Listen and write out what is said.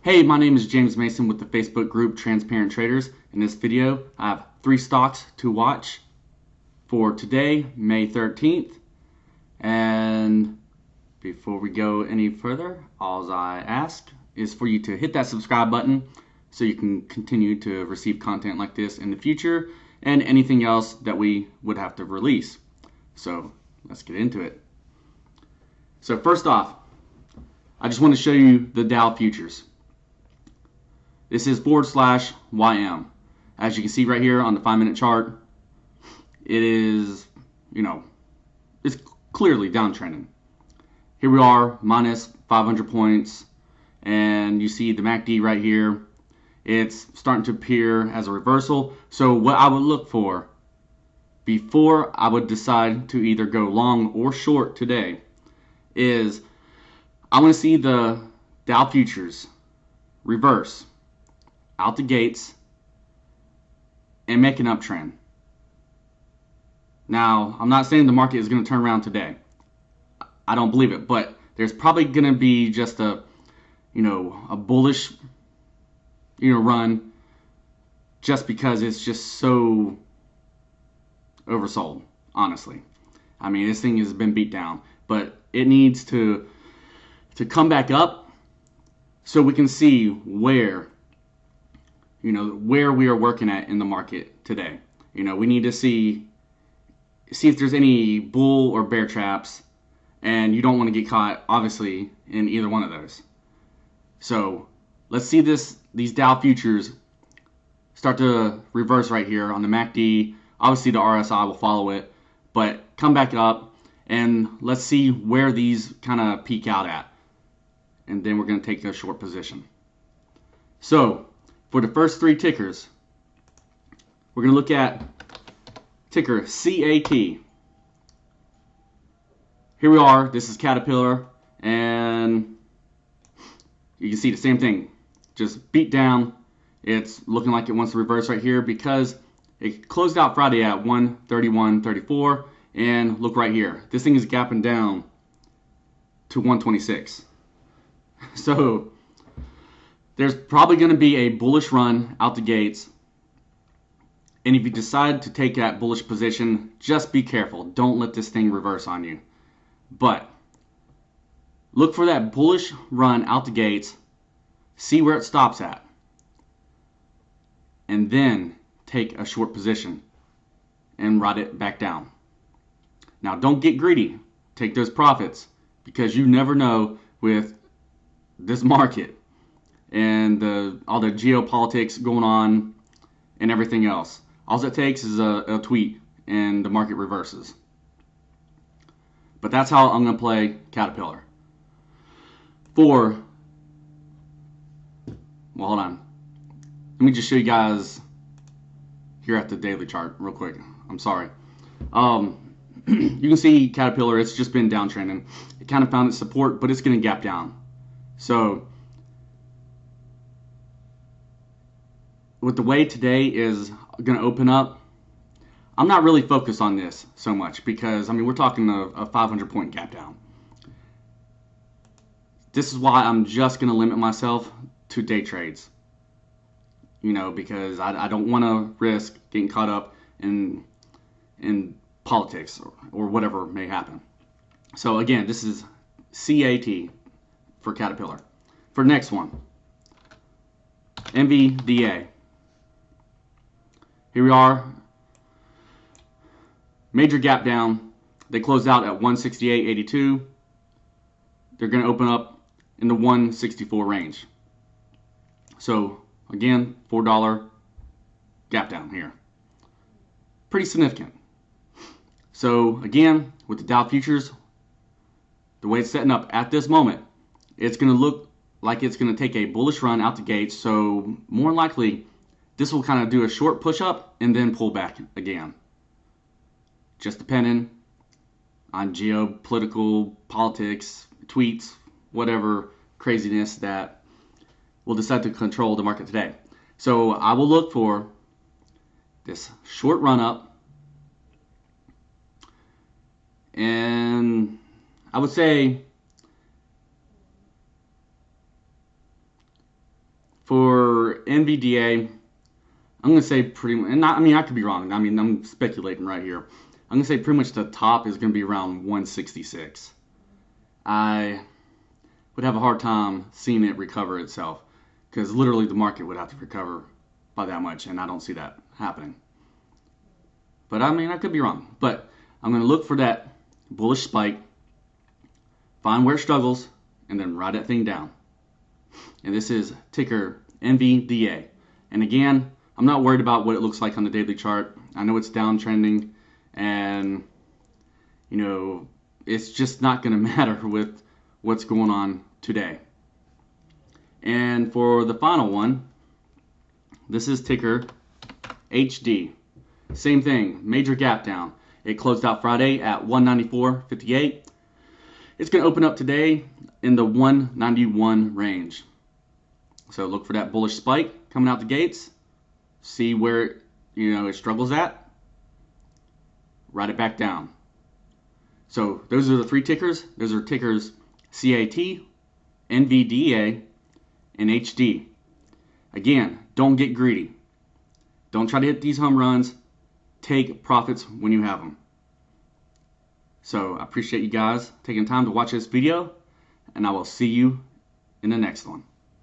Hey, my name is James Mason with the Facebook group Transparent Traders. In this video, I have 3 stocks to watch for today, May 13th. And before we go any further, all I ask is for you to hit that subscribe button so you can continue to receive content like this in the future and anything else that we would have to release. So let's get into it. So first off, I just want to show you the Dow Futures. This is /YM. As you can see right here on the 5-minute chart, it is, it's clearly downtrending. Here we are, minus 500 points, and you see the MACD right here. It's starting to appear as a reversal. So what I would look for before I would decide to either go long or short today is I want to see the Dow Futures reverse out the gates and make an uptrend. Now, I'm not saying the market is going to turn around today. I don't believe it, but there's probably going to be just a bullish, run just because it's just so oversold, honestly. I mean, this thing has been beat down, but it needs to come back up so we can see where we are working at in the market today. We need to see if there's any bull or bear traps, and you don't want to get caught, obviously, in either one of those. So let's see these Dow Futures start to reverse right here on the MACD. Obviously, the RSI will follow it, but come back up, and let's see where these kind of peak out at. And then we're going to take a short position. So for the first 3 tickers, we're going to look at ticker CAT. Here we are. This is Caterpillar, and you can see the same thing. Just beat down. It's looking like it wants to reverse right here because it closed out Friday at 131.34, and look right here. This thing is gapping down to 126. So there's probably going to be a bullish run out the gates. And if you decide to take that bullish position, just be careful. Don't let this thing reverse on you. But look for that bullish run out the gates. See where it stops at. And then take a short position and ride it back down. Now, don't get greedy. Take those profits because you never know with this market and all the geopolitics going on and everything else. All it takes is a tweet and the market reverses. But that's how I'm going to play Caterpillar. Hold on. Let me just show you guys here at the daily chart real quick. I'm sorry. You can see Caterpillar, it's just been downtrending. It kind of found its support, but it's going to gap down. So with the way today is going to open up, I'm not really focused on this so much because, we're talking a 500-point gap down. This is why I'm just going to limit myself to day trades. Because I don't want to risk getting caught up in politics or whatever may happen. So again, this is CAT for Caterpillar. For next one, NVDA. Here we are. Major gap down. They closed out at 168.82. They're going to open up in the 164 range. So again, $4 gap down here. Pretty significant. So again, with the Dow Futures, the way it's setting up at this moment, it's going to look like it's going to take a bullish run out the gates. So more likely, this will kind of do a short push up and then pull back again. Just depending on geopolitical politics, tweets, whatever craziness that will decide to control the market today. So I will look for this short run up, and I would say For NVDA, I'm going to say I could be wrong. I mean, I'm speculating right here. I'm going to say pretty much the top is going to be around 166. I would have a hard time seeing it recover itself because literally the market would have to recover by that much, and I don't see that happening. But I mean, I could be wrong. But I'm going to look for that bullish spike, find where it struggles, and then ride that thing down. And this is ticker NVDA. And again, I'm not worried about what it looks like on the daily chart. I know it's downtrending, and you know, it's just not going to matter with what's going on today. And for the final one, this is ticker HD. Same thing, major gap down. It closed out Friday at 194.58. It's going to open up today in the 191 range. So look for that bullish spike coming out the gates. See where it struggles at. Ride it back down. So those are the three tickers. Those are tickers CAT, NVDA, and HD. Again, don't get greedy. Don't try to hit these home runs. Take profits when you have them. So I appreciate you guys taking time to watch this video, and I will see you in the next one.